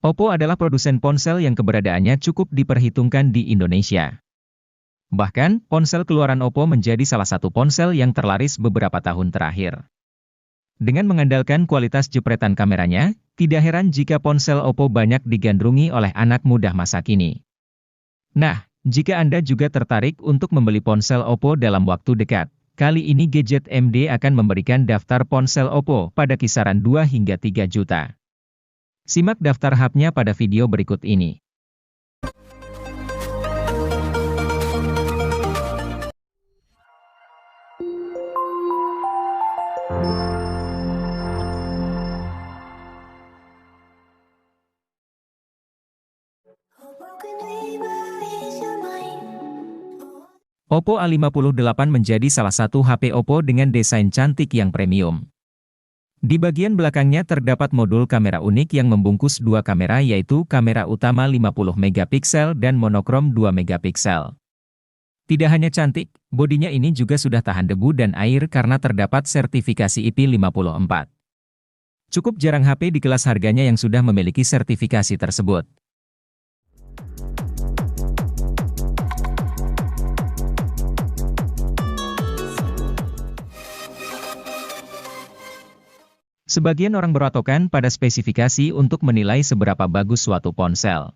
Oppo adalah produsen ponsel yang keberadaannya cukup diperhitungkan di Indonesia. Bahkan, ponsel keluaran Oppo menjadi salah satu ponsel yang terlaris beberapa tahun terakhir. Dengan mengandalkan kualitas jepretan kameranya, tidak heran jika ponsel Oppo banyak digandrungi oleh anak muda masa kini. Nah, jika Anda juga tertarik untuk membeli ponsel Oppo dalam waktu dekat, kali ini Gadget MD akan memberikan daftar ponsel Oppo pada kisaran 2 hingga 3 juta. Simak daftar hub-nya pada video berikut ini. Oppo A58 menjadi salah satu HP Oppo dengan desain cantik yang premium. Di bagian belakangnya terdapat modul kamera unik yang membungkus dua kamera yaitu kamera utama 50 megapiksel dan monokrom 2 megapiksel. Tidak hanya cantik, bodinya ini juga sudah tahan debu dan air karena terdapat sertifikasi IP54. Cukup jarang HP di kelas harganya yang sudah memiliki sertifikasi tersebut. Sebagian orang berpatokan pada spesifikasi untuk menilai seberapa bagus suatu ponsel.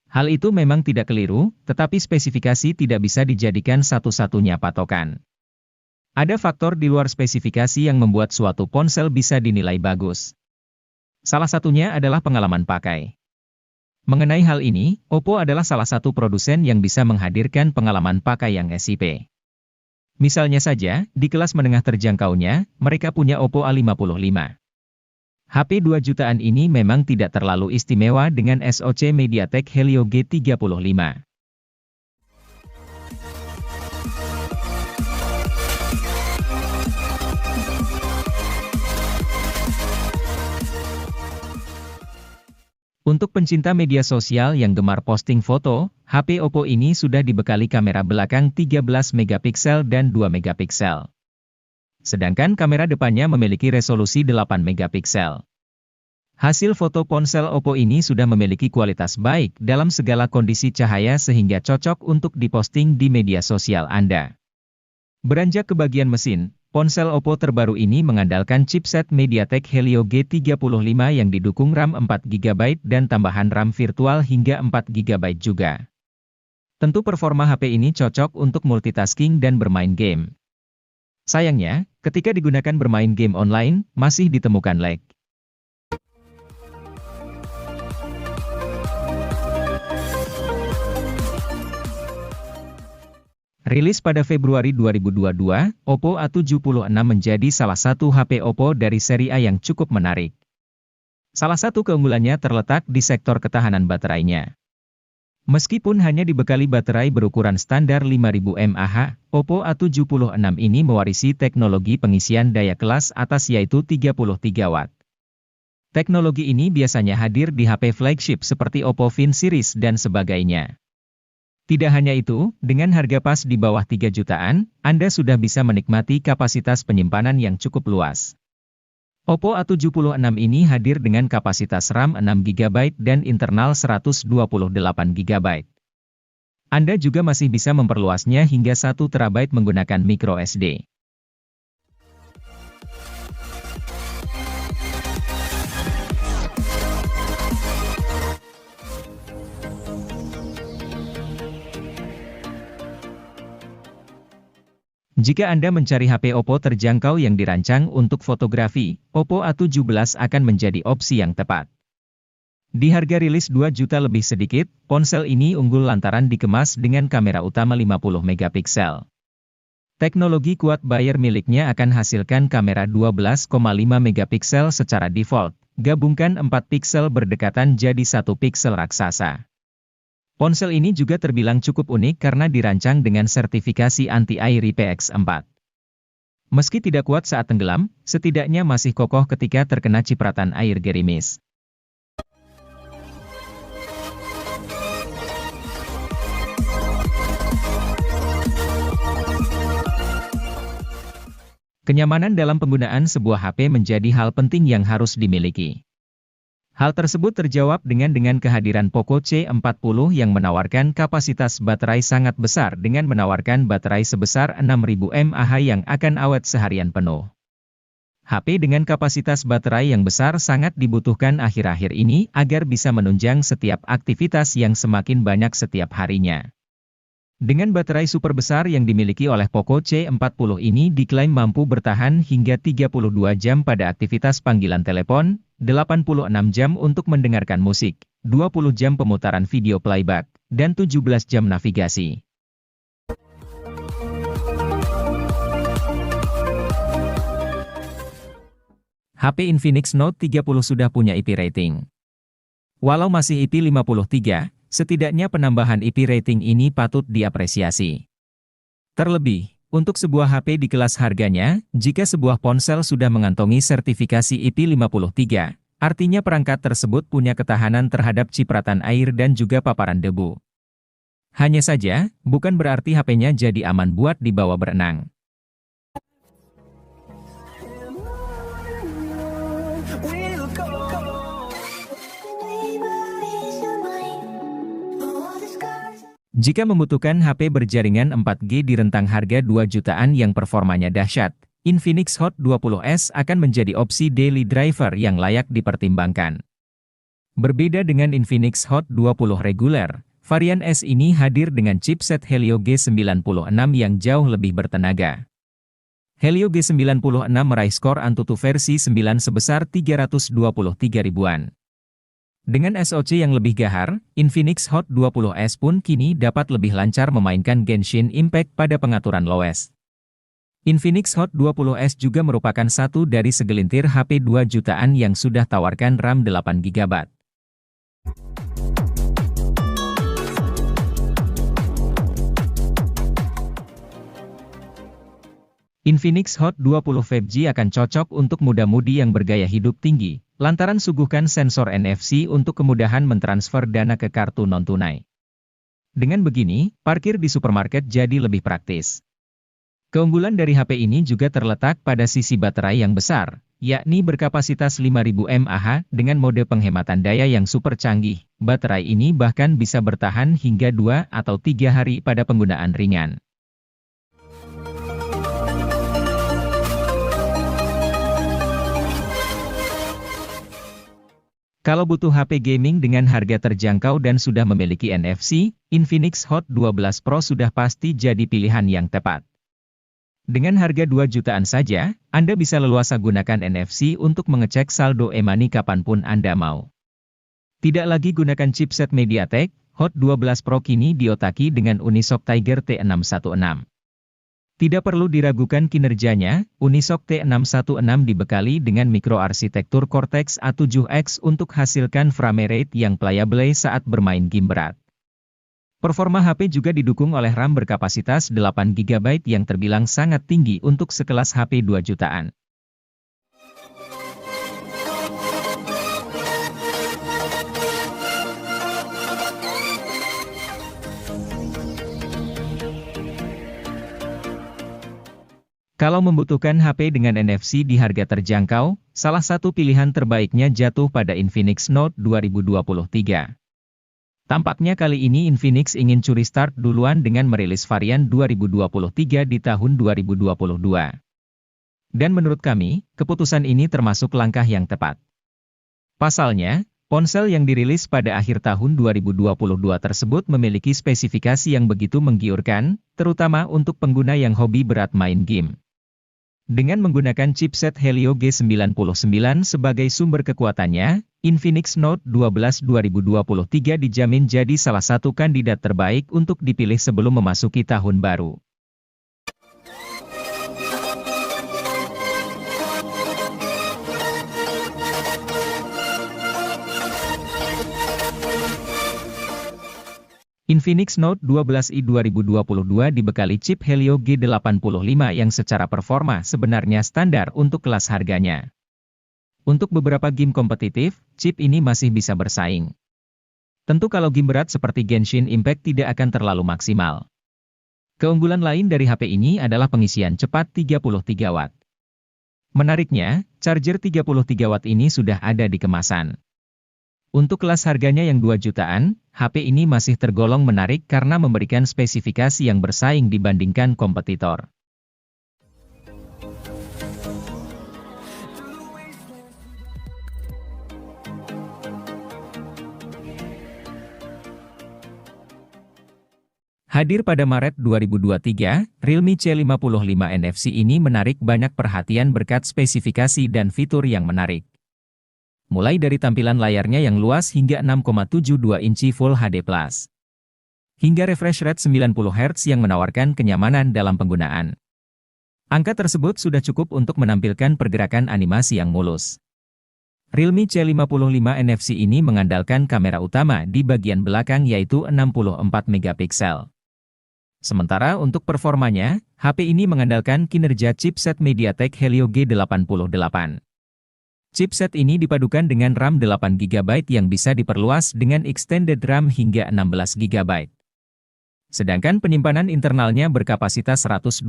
Hal itu memang tidak keliru, tetapi spesifikasi tidak bisa dijadikan satu-satunya patokan. Ada faktor di luar spesifikasi yang membuat suatu ponsel bisa dinilai bagus. Salah satunya adalah pengalaman pakai. Mengenai hal ini, Oppo adalah salah satu produsen yang bisa menghadirkan pengalaman pakai yang SIP. Misalnya saja, di kelas menengah terjangkaunya, mereka punya Oppo A55. HP 2 jutaan ini memang tidak terlalu istimewa dengan SoC MediaTek Helio G35. Untuk pencinta media sosial yang gemar posting foto, HP Oppo ini sudah dibekali kamera belakang 13 megapiksel dan 2 megapiksel. Sedangkan kamera depannya memiliki resolusi 8 megapiksel. Hasil foto ponsel Oppo ini sudah memiliki kualitas baik dalam segala kondisi cahaya sehingga cocok untuk diposting di media sosial Anda. Beranjak ke bagian mesin, ponsel Oppo terbaru ini mengandalkan chipset MediaTek Helio G35 yang didukung RAM 4GB dan tambahan RAM virtual hingga 4GB juga. Tentu performa HP ini cocok untuk multitasking dan bermain game. Sayangnya, ketika digunakan bermain game online, masih ditemukan lag. Rilis pada Februari 2022, Oppo A76 menjadi salah satu HP Oppo dari seri A yang cukup menarik. Salah satu keunggulannya terletak di sektor ketahanan baterainya. Meskipun hanya dibekali baterai berukuran standar 5000 mAh, Oppo A76 ini mewarisi teknologi pengisian daya kelas atas yaitu 33 Watt. Teknologi ini biasanya hadir di HP flagship seperti Oppo Find series dan sebagainya. Tidak hanya itu, dengan harga pas di bawah 3 jutaan, Anda sudah bisa menikmati kapasitas penyimpanan yang cukup luas. Oppo A76 ini hadir dengan kapasitas RAM 6GB dan internal 128GB. Anda juga masih bisa memperluasnya hingga 1 TB menggunakan microSD. Jika Anda mencari HP Oppo terjangkau yang dirancang untuk fotografi, Oppo A17 akan menjadi opsi yang tepat. Di harga rilis 2 juta lebih sedikit, ponsel ini unggul lantaran dikemas dengan kamera utama 50 megapiksel. Teknologi quad Bayer miliknya akan hasilkan kamera 12,5 megapiksel secara default, gabungkan 4 piksel berdekatan jadi 1 piksel raksasa. Ponsel ini juga terbilang cukup unik karena dirancang dengan sertifikasi anti-air IPX4. Meski tidak kuat saat tenggelam, setidaknya masih kokoh ketika terkena cipratan air gerimis. Kenyamanan dalam penggunaan sebuah HP menjadi hal penting yang harus dimiliki. Hal tersebut terjawab dengan kehadiran Poco C40 yang menawarkan kapasitas baterai sangat besar dengan menawarkan baterai sebesar 6000 mAh yang akan awet seharian penuh. HP dengan kapasitas baterai yang besar sangat dibutuhkan akhir-akhir ini agar bisa menunjang setiap aktivitas yang semakin banyak setiap harinya. Dengan baterai super besar yang dimiliki oleh Poco C40 ini diklaim mampu bertahan hingga 32 jam pada aktivitas panggilan telepon, 86 jam untuk mendengarkan musik, 20 jam pemutaran video playback, dan 17 jam navigasi. HP Infinix Note 30 sudah punya IP rating. Walau masih IP 53, setidaknya penambahan IP rating ini patut diapresiasi. Terlebih, untuk sebuah HP di kelas harganya, jika sebuah ponsel sudah mengantongi sertifikasi IP 53, artinya perangkat tersebut punya ketahanan terhadap cipratan air dan juga paparan debu. Hanya saja, bukan berarti HP-nya jadi aman buat dibawa berenang. Jika membutuhkan HP berjaringan 4G di rentang harga 2 jutaan yang performanya dahsyat, Infinix Hot 20S akan menjadi opsi daily driver yang layak dipertimbangkan. Berbeda dengan Infinix Hot 20 reguler, varian S ini hadir dengan chipset Helio G96 yang jauh lebih bertenaga. Helio G96 meraih skor Antutu versi 9 sebesar 323 ribuan. Dengan SoC yang lebih gahar, Infinix Hot 20S pun kini dapat lebih lancar memainkan Genshin Impact pada pengaturan lowes. Infinix Hot 20S juga merupakan satu dari segelintir HP 2 jutaan yang sudah tawarkan RAM 8GB. Infinix Hot 20 5G akan cocok untuk muda-mudi yang bergaya hidup tinggi, lantaran suguhkan sensor NFC untuk kemudahan mentransfer dana ke kartu non-tunai. Dengan begini, parkir di supermarket jadi lebih praktis. Keunggulan dari HP ini juga terletak pada sisi baterai yang besar, yakni berkapasitas 5000 mAh dengan mode penghematan daya yang super canggih. Baterai ini bahkan bisa bertahan hingga 2 atau 3 hari pada penggunaan ringan. Kalau butuh HP gaming dengan harga terjangkau dan sudah memiliki NFC, Infinix Hot 12 Pro sudah pasti jadi pilihan yang tepat. Dengan harga 2 jutaan saja, Anda bisa leluasa gunakan NFC untuk mengecek saldo e-money kapanpun Anda mau. Tidak lagi gunakan chipset MediaTek, Hot 12 Pro kini diotaki dengan Unisoc Tiger T616. Tidak perlu diragukan kinerjanya, Unisoc T616 dibekali dengan mikroarsitektur Cortex A7X untuk hasilkan frame rate yang playable saat bermain game berat. Performa HP juga didukung oleh RAM berkapasitas 8GB yang terbilang sangat tinggi untuk sekelas HP 2 jutaan. Kalau membutuhkan HP dengan NFC di harga terjangkau, salah satu pilihan terbaiknya jatuh pada Infinix Note 2023. Tampaknya kali ini Infinix ingin curi start duluan dengan merilis varian 2023 di tahun 2022. Dan menurut kami, keputusan ini termasuk langkah yang tepat. Pasalnya, ponsel yang dirilis pada akhir tahun 2022 tersebut memiliki spesifikasi yang begitu menggiurkan, terutama untuk pengguna yang hobi berat main game. Dengan menggunakan chipset Helio G99 sebagai sumber kekuatannya, Infinix Note 12 2023 dijamin jadi salah satu kandidat terbaik untuk dipilih sebelum memasuki tahun baru. Infinix Note 12i 2022 dibekali chip Helio G85 yang secara performa sebenarnya standar untuk kelas harganya. Untuk beberapa game kompetitif, chip ini masih bisa bersaing. Tentu kalau game berat seperti Genshin Impact tidak akan terlalu maksimal. Keunggulan lain dari HP ini adalah pengisian cepat 33 Watt. Menariknya, charger 33 Watt ini sudah ada di kemasan. Untuk kelas harganya yang 2 jutaan, HP ini masih tergolong menarik karena memberikan spesifikasi yang bersaing dibandingkan kompetitor. Hadir pada Maret 2023, Realme C55 NFC ini menarik banyak perhatian berkat spesifikasi dan fitur yang menarik. Mulai dari tampilan layarnya yang luas hingga 6,72 inci Full HD+. Hingga refresh rate 90 Hz yang menawarkan kenyamanan dalam penggunaan. Angka tersebut sudah cukup untuk menampilkan pergerakan animasi yang mulus. Realme C55 NFC ini mengandalkan kamera utama di bagian belakang yaitu 64 megapiksel. Sementara untuk performanya, HP ini mengandalkan kinerja chipset MediaTek Helio G88. Chipset ini dipadukan dengan RAM 8 GB yang bisa diperluas dengan extended RAM hingga 16 GB. Sedangkan penyimpanan internalnya berkapasitas 128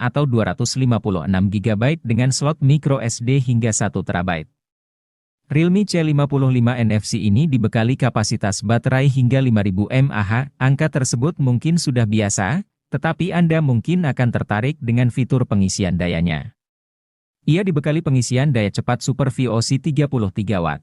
atau 256 GB dengan slot micro SD hingga 1 TB. Realme C55 NFC ini dibekali kapasitas baterai hingga 5000 mAh. Angka tersebut mungkin sudah biasa, tetapi Anda mungkin akan tertarik dengan fitur pengisian dayanya. Ia dibekali pengisian daya cepat Super VOC 33 Watt.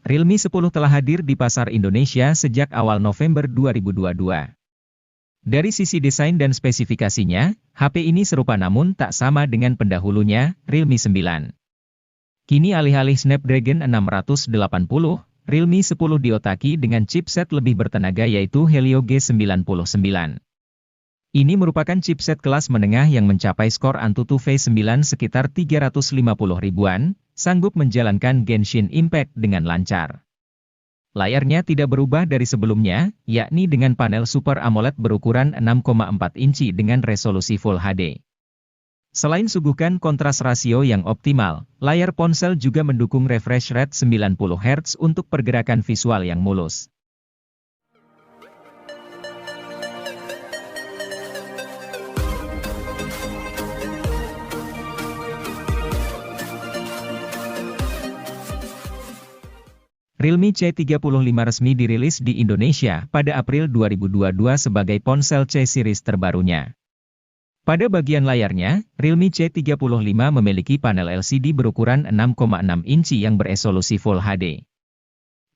Realme 10 telah hadir di pasar Indonesia sejak awal November 2022. Dari sisi desain dan spesifikasinya, HP ini serupa namun tak sama dengan pendahulunya, Realme 9. Kini alih-alih Snapdragon 680, Realme 10 diotaki dengan chipset lebih bertenaga yaitu Helio G99. Ini merupakan chipset kelas menengah yang mencapai skor Antutu V9 sekitar 350 ribuan, sanggup menjalankan Genshin Impact dengan lancar. Layarnya tidak berubah dari sebelumnya, yakni dengan panel Super AMOLED berukuran 6,4 inci dengan resolusi Full HD. Selain suguhkan kontras rasio yang optimal, layar ponsel juga mendukung refresh rate 90 Hz untuk pergerakan visual yang mulus. Realme C35 resmi dirilis di Indonesia pada April 2022 sebagai ponsel C-series terbarunya. Pada bagian layarnya, Realme C35 memiliki panel LCD berukuran 6,6 inci yang beresolusi Full HD.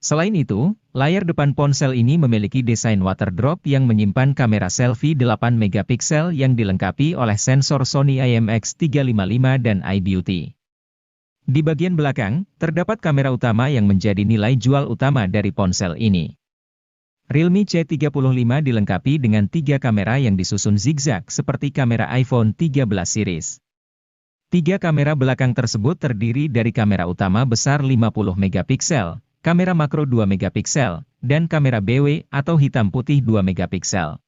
Selain itu, layar depan ponsel ini memiliki desain waterdrop yang menyimpan kamera selfie 8 megapiksel yang dilengkapi oleh sensor Sony IMX355 dan iBeauty. Di bagian belakang, terdapat kamera utama yang menjadi nilai jual utama dari ponsel ini. Realme C35 dilengkapi dengan 3 kamera yang disusun zigzag seperti kamera iPhone 13 series. 3 kamera belakang tersebut terdiri dari kamera utama besar 50 megapiksel, kamera makro 2 megapiksel, dan kamera BW atau hitam putih 2 megapiksel.